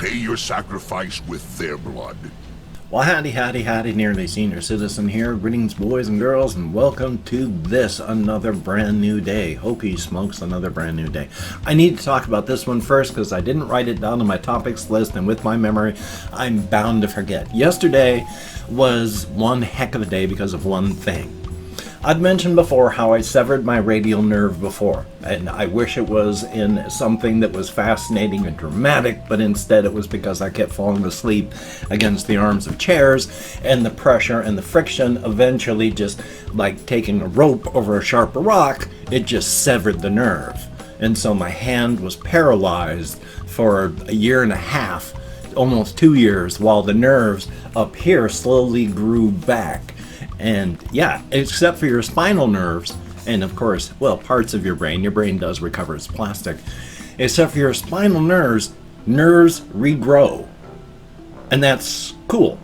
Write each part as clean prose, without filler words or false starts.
Pay your sacrifice with their blood. Well, howdy, Nearly Senior Citizen here. Greetings, boys and girls, and welcome to this, another brand new day. Hokey smokes, another brand new day. I need to talk about this one first because I didn't write it down on my topics list, and with my memory, I'm bound to forget. Yesterday was one heck of a day because of one thing. I've mentioned before how I severed my radial nerve before, and I wish it was in something that was fascinating and dramatic, but instead it was because I kept falling asleep against the arms of chairs, and the pressure and the friction eventually, just like taking a rope over a sharp rock, it just severed the nerve. And so my hand was paralyzed for a year and a half, almost 2 years, while the nerves up here slowly grew back. And yeah, except for your spinal nerves, and of course, well, parts of your brain does recover its plastic. Except for your spinal nerves regrow. And that's cool.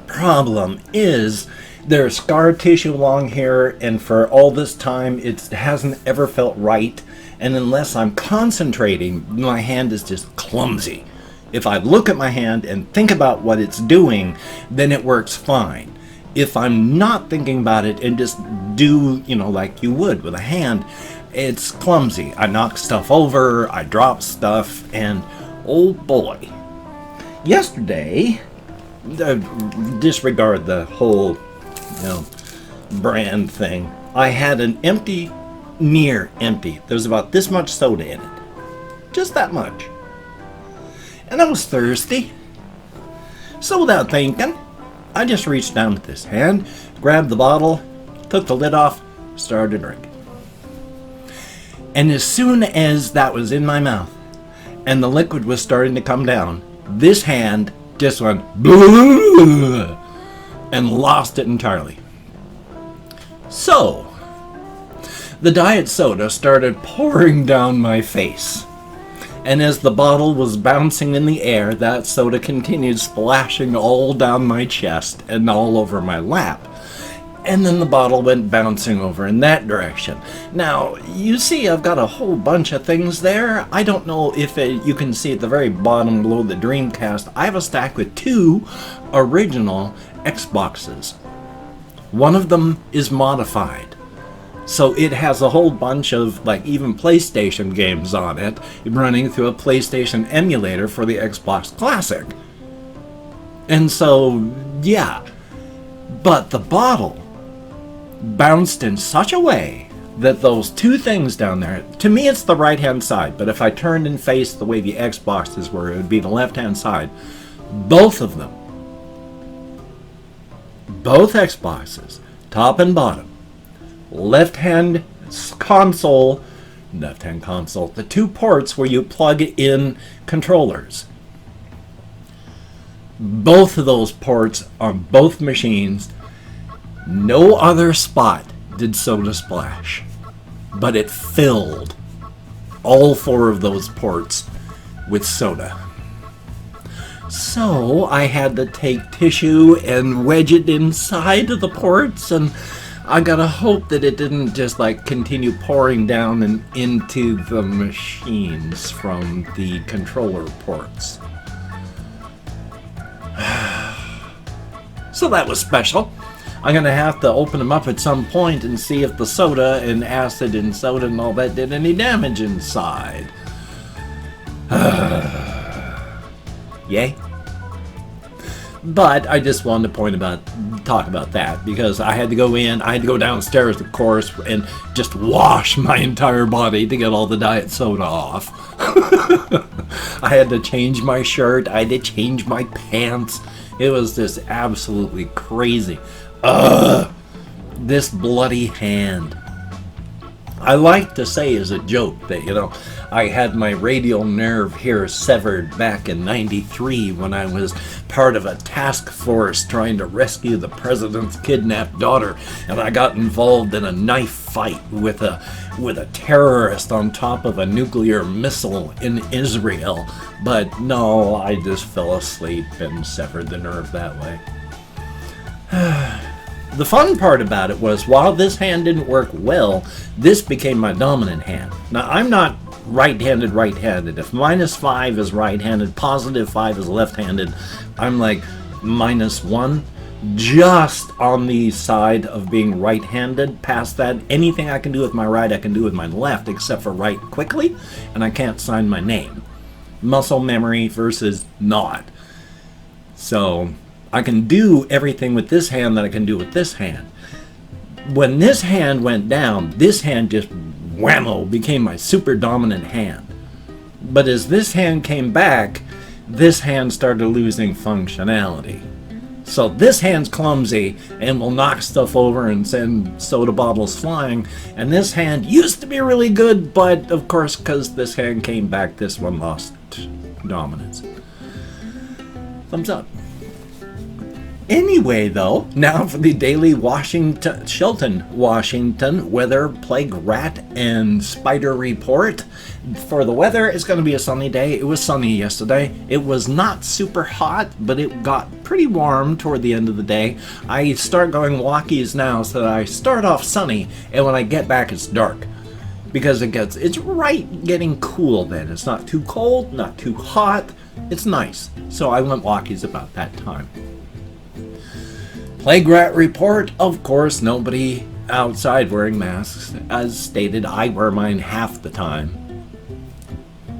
Problem is, there's scar tissue along here, and for all this time, it hasn't ever felt right. And unless I'm concentrating, my hand is just clumsy. If I look at my hand and think about what it's doing, then it works fine. If I'm not thinking about it and just do, like you would with a hand, it's clumsy. I knock stuff over, I drop stuff, and oh boy. Yesterday, disregard the whole, brand thing. I had an near empty. There's about this much soda in it. Just that much. And I was thirsty. So without thinking, I just reached down with this hand, grabbed the bottle, took the lid off, started drinking. And as soon as that was in my mouth and the liquid was starting to come down, this hand just went and lost it entirely. So, the diet soda started pouring down my face. And as the bottle was bouncing in the air, that soda continued splashing all down my chest and all over my lap. And then the bottle went bouncing over in that direction. Now, you see I've got a whole bunch of things there. I don't know if you can see at the very bottom below the Dreamcast, I have a stack with 2 original Xboxes. One of them is modified. So it has a whole bunch of, even PlayStation games on it, running through a PlayStation emulator for the Xbox Classic. And so, yeah. But the bottle bounced in such a way that those 2 things down there, to me it's the right-hand side, but if I turned and faced the way the Xboxes were, it would be the left-hand side. Both of them, both Xboxes, top and bottom, left-hand console, the 2 ports where you plug in controllers. Both of those ports on both machines, no other spot did soda splash, but it filled all 4 of those ports with soda. So I had to take tissue and wedge it inside of the ports, and I gotta hope that it didn't just continue pouring down and into the machines from the controller ports. So that was special. I'm gonna have to open them up at some point and see if the soda and acid and soda and all that did any damage inside. Yay. But I just wanted to talk about that because I had to go downstairs, of course, and just wash my entire body to get all the diet soda off. I had to change my shirt, I had to change my pants. It was just absolutely crazy. This bloody hand. I like to say as a joke that, I had my radial nerve here severed back in '93 when I was part of a task force trying to rescue the president's kidnapped daughter, and I got involved in a knife fight with a terrorist on top of a nuclear missile in Israel. But no, I just fell asleep and severed the nerve that way. The fun part about it was, while this hand didn't work well, this became my dominant hand. Now, I'm not right-handed, right-handed. If -5 is right-handed, +5 is left-handed, I'm like -1. Just on the side of being right-handed. Past that, anything I can do with my right, I can do with my left, except for write quickly, and I can't sign my name. Muscle memory versus not. So I can do everything with this hand that I can do with this hand. When this hand went down, this hand just whammo became my super dominant hand. But as this hand came back, this hand started losing functionality. So this hand's clumsy and will knock stuff over and send soda bottles flying. And this hand used to be really good, but of course, because this hand came back, this one lost dominance. Thumbs up. Anyway, though, now for the daily Shelton, Washington weather, plague, rat, and spider report. For the weather, it's going to be a sunny day. It was sunny yesterday. It was not super hot, but it got pretty warm toward the end of the day. I start going walkies now so that I start off sunny, and when I get back, it's dark. Because it's right getting cool then. It's not too cold, not too hot. It's nice. So I went walkies about that time. Plague rat report, of course, nobody outside wearing masks. As stated, I wear mine half the time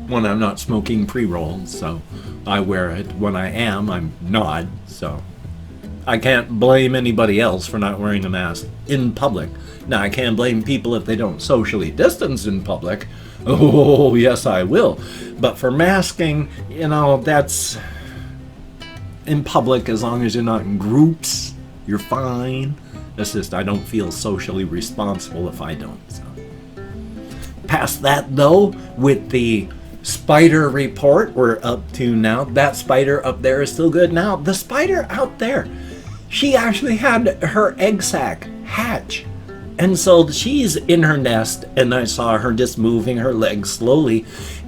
when I'm not smoking pre-rolls, so I wear it. When I am, I'm not, so I can't blame anybody else for not wearing a mask in public. Now, I can blame people if they don't socially distance in public. Oh, yes, I will. But for masking, that's in public as long as you're not in groups. You're fine. It's just I don't feel socially responsible if I don't. So. Past that, though, with the spider report we're up to now, that spider up there is still good. Now, the spider out there, she actually had her egg sac hatch. And so she's in her nest, and I saw her just moving her legs slowly.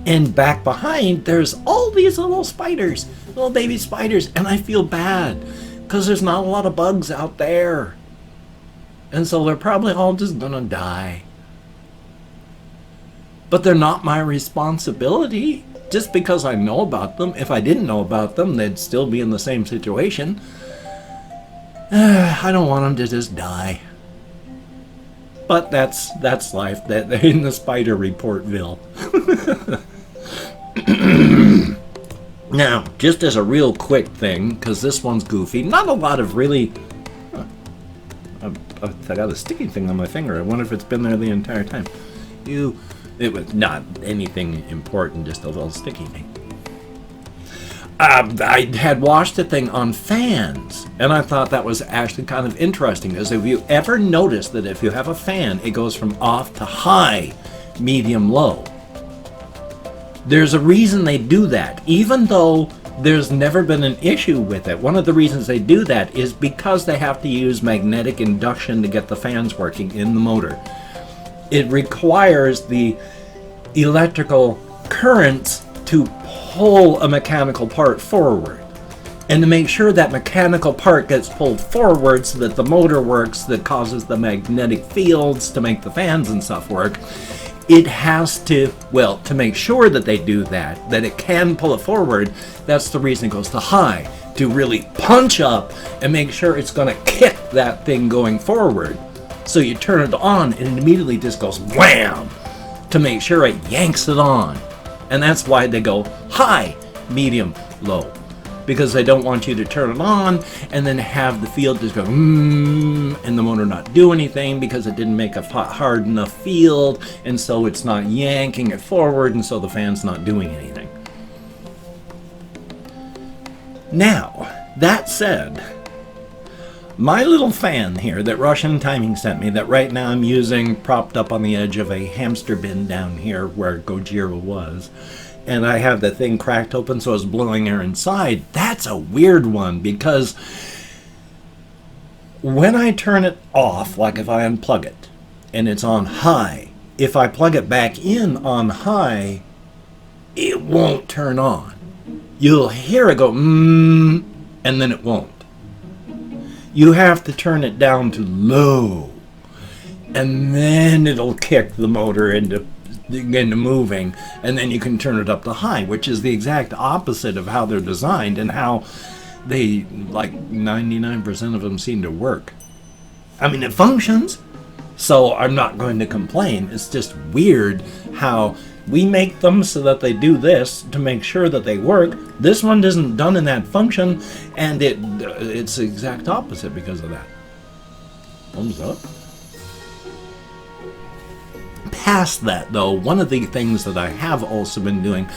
And back behind, there's all these little spiders, little baby spiders, and I feel bad. Because there's not a lot of bugs out there. And so they're probably all just gonna die. But they're not my responsibility. Just because I know about them. If I didn't know about them, they'd still be in the same situation. I don't want them to just die. But that's life. They're in the spider reportville. Now, just as a real quick thing, because this one's goofy, not a lot of really... I got a sticky thing on my finger. I wonder if it's been there the entire time. It was not anything important, just a little sticky thing. I had watched a thing on fans, and I thought that was actually kind of interesting, because if you ever notice that if you have a fan, it goes from off to high, medium, low. There's a reason they do that, even though there's never been an issue with it. One of the reasons they do that is because they have to use magnetic induction to get the fans working in the motor. It requires the electrical currents to pull a mechanical part forward. And to make sure that mechanical part gets pulled forward so that the motor works, that causes the magnetic fields to make the fans and stuff work, it has to, well, to make sure that they do that it can pull it forward, that's the reason it goes to high, to really punch up and make sure it's going to kick that thing going forward. So you turn it on and it immediately just goes wham to make sure it yanks it on. And that's why they go high, medium, low. Because they don't want you to turn it on and then have the field just go and the motor not do anything because it didn't make a hard enough field, and so it's not yanking it forward, and so the fan's not doing anything. Now, that said, my little fan here that Russian Timing sent me, that right now I'm using propped up on the edge of a hamster bin down here where Gojira was, and I have the thing cracked open so it's blowing air inside. That's a weird one, because when I turn it off, like if I unplug it and it's on high, if I plug it back in on high, it won't turn on. You'll hear it go and then it won't. You have to turn it down to low, and then it'll kick the motor into into moving, and then you can turn it up to high, which is the exact opposite of how they're designed and how they, like 99% of them seem to work. I mean, it functions, so I'm not going to complain. It's just weird how we make them so that they do this to make sure that they work. This one isn't done in that function, and it's the exact opposite because of that. Thumbs up. Past that, though, one of the things that I have also been doing,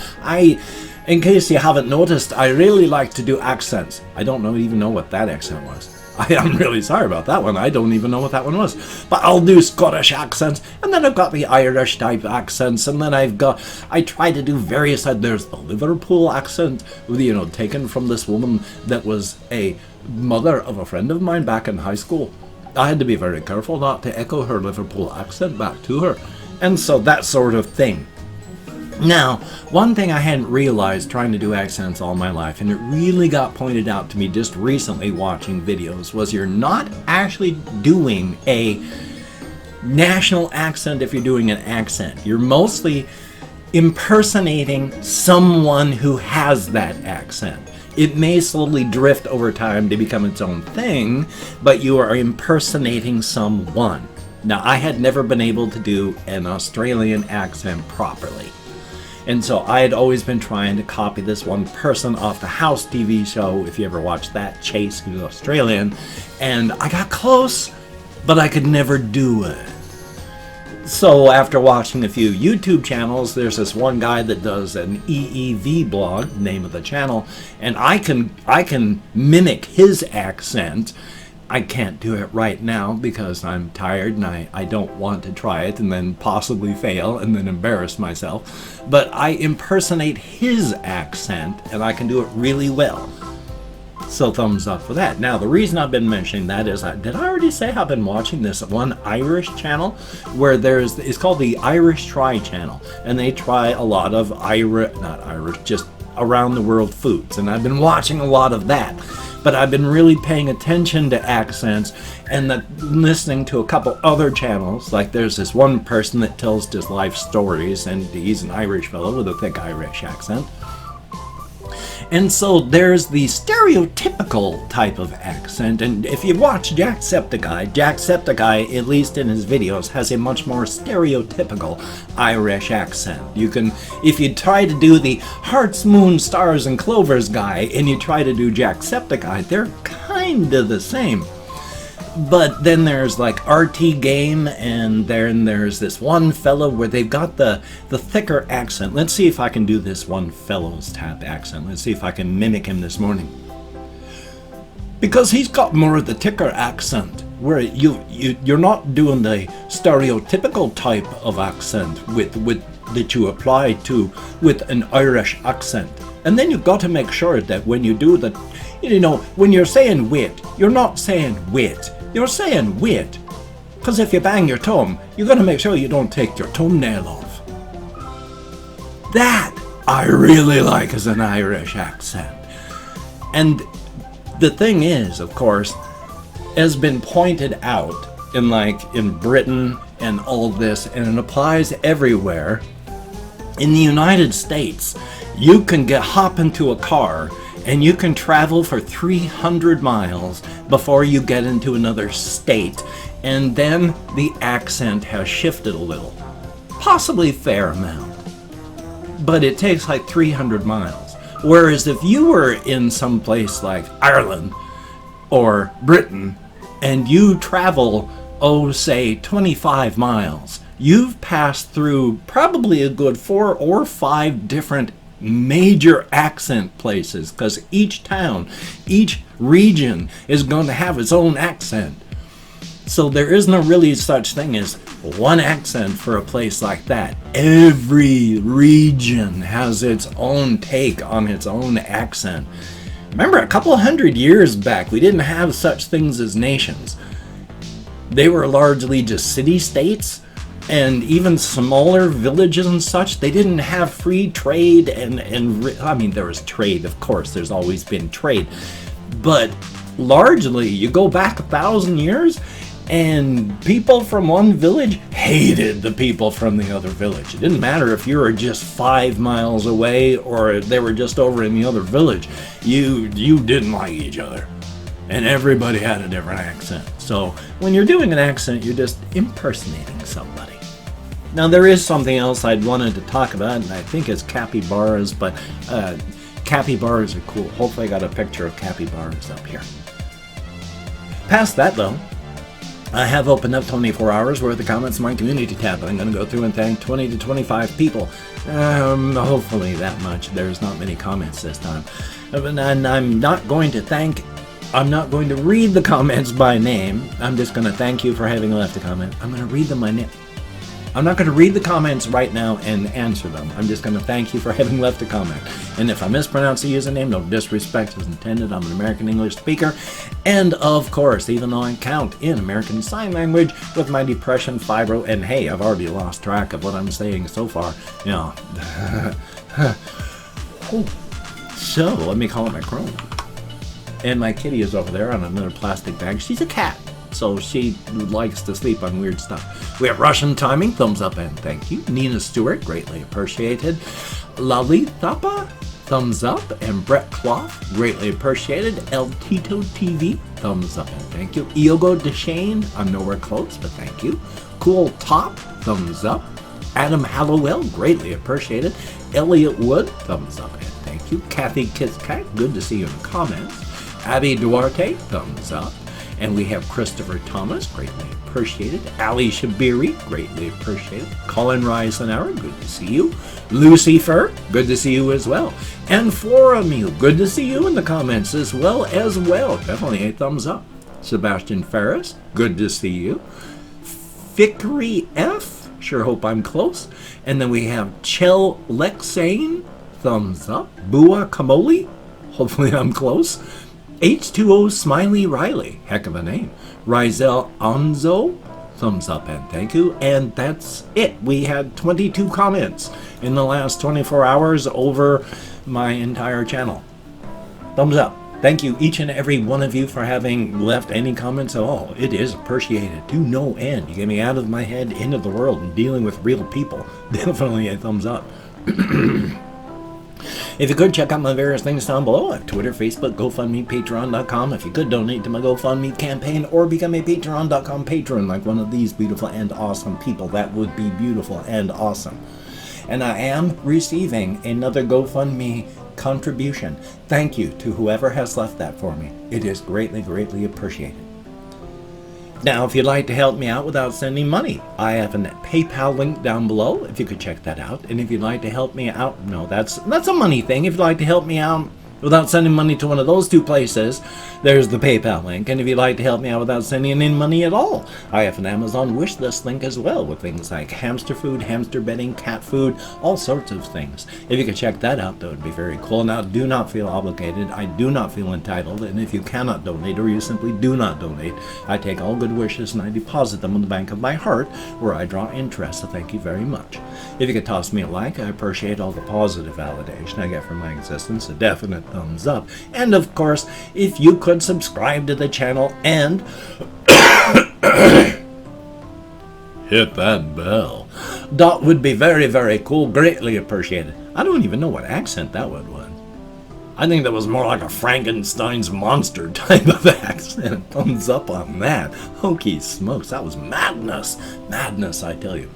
in case you haven't noticed, I really like to do accents. I don't even know what that accent was. I'm really sorry about that one. I don't even know what that one was. But I'll do Scottish accents, and then I've got the Irish type accents, and then I try to do various, there's the Liverpool accent, taken from this woman that was a mother of a friend of mine back in high school. I had to be very careful not to echo her Liverpool accent back to her. And so that sort of thing. Now, one thing I hadn't realized trying to do accents all my life, and it really got pointed out to me just recently watching videos, was you're not actually doing a national accent if you're doing an accent. You're mostly impersonating someone who has that accent. It may slowly drift over time to become its own thing, but you are impersonating someone. Now, I had never been able to do an Australian accent properly. And so I had always been trying to copy this one person off the House TV show, if you ever watched that, Chase, who's Australian. And I got close, but I could never do it. So after watching a few YouTube channels, there's this one guy that does an EEV blog, name of the channel, and I can mimic his accent. I can't do it right now because I'm tired and I don't want to try it and then possibly fail and then embarrass myself. But I impersonate his accent and I can do it really well. So thumbs up for that. Now, the reason I've been mentioning that is, did I already say I've been watching this one Irish channel where it's called the Irish Try channel, and they try a lot of just around the world foods, and I've been watching a lot of that. But I've been really paying attention to accents and listening to a couple other channels. Like there's this one person that tells just life stories, and he's an Irish fellow with a thick Irish accent. And so there's the stereotypical type of accent, and if you watch Jacksepticeye, at least in his videos, has a much more stereotypical Irish accent. You can, if you try to do the Hearts, Moon, Stars, and Clovers guy, and you try to do Jacksepticeye, they're kinda the same. But then there's like RT Game, and then there's this one fellow where they've got the thicker accent. Let's see if I can do this one fellow's type accent. Let's see if I can mimic him this morning. Because he's got more of the thicker accent, where you're not doing the stereotypical type of accent that you apply to with an Irish accent. And then you've got to make sure that when you do the, when you're saying wit, you're not saying wit. You're saying wit, because if you bang your thumb, you're going to make sure you don't take your thumbnail off. That I really like as an Irish accent. And the thing is, of course, has been pointed out in Britain and all this, and it applies everywhere. In the United States, you can hop into a car and you can travel for 300 miles before you get into another state, and then the accent has shifted a little. Possibly a fair amount. But it takes like 300 miles. Whereas if you were in some place like Ireland or Britain, and you travel, say 25 miles, you've passed through probably a good 4 or 5 different major accent places, because each town, each region is going to have its own accent. So there is no really such thing as one accent for a place like that. Every region has its own take on its own accent. Remember, a couple hundred years back, we didn't have such things as nations. They were largely just city-states, and even smaller villages and such. They didn't have free trade, and I mean, there was trade, of course, there's always been trade, but largely, you go back 1,000 years, And people from one village hated the people from the other village. It didn't matter if you were just 5 miles away or they were just over in the other village. You didn't like each other. And everybody had a different accent. So when you're doing an accent, you're just impersonating somebody. Now there is something else I'd wanted to talk about, and I think it's capybaras, but capybaras are cool. Hopefully I got a picture of capybaras up here. Past that though, I have opened up 24 hours worth of comments in my community tab. I'm going to go through and thank 20 to 25 people. Hopefully that much. There's not many comments this time. And I'm not going to read the comments by name. I'm just going to thank you for having left a comment. I'm going to read them by name. I'm not going to read the comments right now and answer them. I'm just going to thank you for having left a comment. And if I mispronounce the username, no disrespect is intended. I'm an American English speaker. And of course, even though I count in American Sign Language with my depression, fibro, and hey, I've already lost track of what I'm saying so far. You know. So, let me call it my Chrome. And my kitty is over there on another plastic bag. She's a cat. So she likes to sleep on weird stuff. We have Russian Timing, thumbs up and thank you. Nina Stewart, greatly appreciated. Lali Thapa, thumbs up. And Brett Cloth, greatly appreciated. El Tito TV, thumbs up and thank you. Iogo Deshane, I'm nowhere close, but thank you. Cool Top, thumbs up. Adam Hallowell, greatly appreciated. Elliot Wood, thumbs up and thank you. Kathy Kisscat, good to see you in the comments. Abby Duarte, thumbs up. And we have Christopher Thomas, greatly appreciated. Ali Shabiri, greatly appreciated. Colin Reisenauer, good to see you. Lucy Fur, good to see you as well. And Flora Mew, good to see you in the comments as well. Definitely a thumbs up. Sebastian Ferris, good to see you. Fickery F, sure hope I'm close. And then we have Chell Lexane, thumbs up. Bua Kamoli, hopefully I'm close. H2O Smiley Riley, heck of a name. Rizel Anzo, thumbs up and thank you. And that's it. We had 22 comments in the last 24 hours over my entire channel. Thumbs up. Thank you, each and every one of you, for having left any comments at all. It is appreciated to no end. You get me out of my head, into the world, and dealing with real people. Definitely a thumbs up. If you could, check out my various things down below. I have Twitter, Facebook, GoFundMe, Patreon.com. If you could donate to my GoFundMe campaign or become a Patreon.com patron like one of these beautiful and awesome people, that would be beautiful and awesome. And I am receiving another GoFundMe contribution. Thank you to whoever has left that for me. It is greatly, greatly appreciated. Now, if you'd like to help me out without sending money, I have a PayPal link down below, if you could check that out. And if you'd like to help me out, no, that's a money thing. If you'd like to help me out without sending money to one of those two places, there's the PayPal link. And if you'd like to help me out without sending any money at all, I have an Amazon wish list link as well, with things like hamster food, hamster bedding, cat food, all sorts of things. If you could check that out, that would be very cool. Now, do not feel obligated. I do not feel entitled. And if you cannot donate, or you simply do not donate, I take all good wishes and I deposit them in the bank of my heart, where I draw interest. So thank you very much. If you could toss me a like, I appreciate all the positive validation I get from my existence. A definite thumbs up. And of course, if you could subscribe to the channel and hit that bell, that would be very, very cool. Greatly appreciated. I don't even know what accent that was. I think that was more like a Frankenstein's monster type of accent. Thumbs up on that. Hokey smokes, that was madness. Madness, I tell you.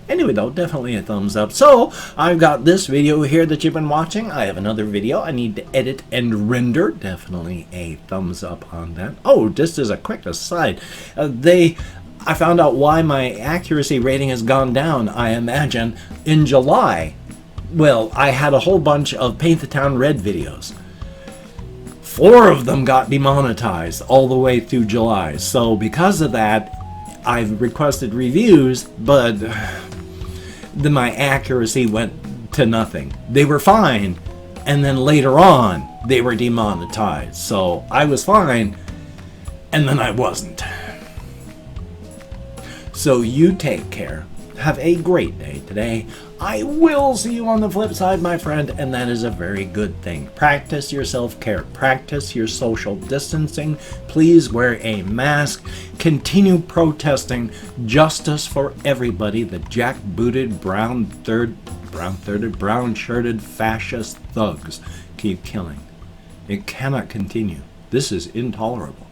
Anyway, though, definitely a thumbs up. So, I've got this video here that you've been watching. I have another video I need to edit and render. Definitely a thumbs up on that. Oh, just as a quick aside, I found out why my accuracy rating has gone down, I imagine, in July. Well, I had a whole bunch of Paint the Town Red videos. 4 of them got demonetized all the way through July. So, because of that, I've requested reviews, but my accuracy went to nothing. They were fine, and then later on, they were demonetized. So I was fine, and then I wasn't. So you take care. Have a great day today. I will see you on the flip side, my friend, and that is a very good thing. Practice your self-care. Practice your social distancing. Please wear a mask. Continue protesting justice for everybody. The jackbooted, brown-shirted fascist thugs keep killing. It cannot continue. This is intolerable.